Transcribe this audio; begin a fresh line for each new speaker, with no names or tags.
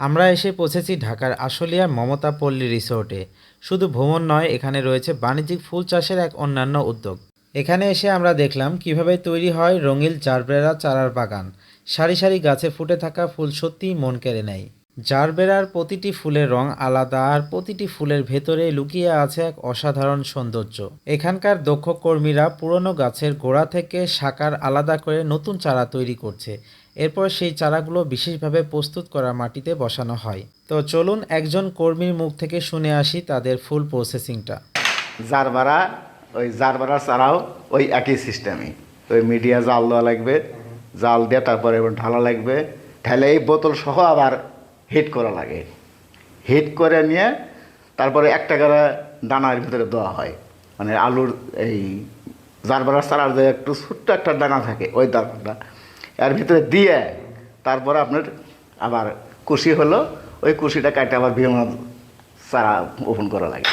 আমরা এসে পৌঁছেছি ঢাকার আশুলিয়ার মমতা পল্লী রিসোর্টে। শুধু ভ্রমণ নয়, এখানে রয়েছে বাণিজ্যিক ফুল চাষের এক অন্যান্য উদ্যোগ। এখানে এসে আমরা দেখলাম কিভাবে তৈরি হয় রঙিন জারবেরা চারার বাগান। সারি সারি গাছে ফুটে থাকা ফুল সত্যিই মন কেড়ে নেয়। জারবেরার প্রতিটি ফুলের রং আলাদা, আর প্রতিটি ফুলের ভেতরে লুকিয়ে আছে এক অসাধারণ সৌন্দর্য। এখানকার দক্ষ কর্মীরা পুরনো গাছের গোড়া থেকে সাকার আলাদা করে নতুন চারা তৈরি করছে। এরপর সেই চারাগুলো বিশেষভাবে প্রস্তুত করা মাটিতে বসানো হয়। তো চলুন একজন কর্মীর মুখ থেকে শুনে আসি তাদের ফুল প্রসেসিংটা।
জারবারা, ওই জারবারা ছাড়াও ওই একই সিস্টেমই। ওই মিডিয়া জাল দেওয়া লাগবে, জাল দিয়ে তারপরে ঢালা লাগবে, ঢেলে এই বোতল সহ আবার হিট করা লাগে। হিট করে নিয়ে তারপরে একটা করে দানার ভিতরে দেওয়া হয়। মানে আলুর এই জারবারা চারার যে একটু ছোট্ট একটা দানা থাকে, ওই দানাটা এর ভিতরে দিয়ে তারপরে আপনার আবার কুশি হলো, ওই কুশিটা কাটে আবার বিভিন্ন চারা ওপেন করা লাগে।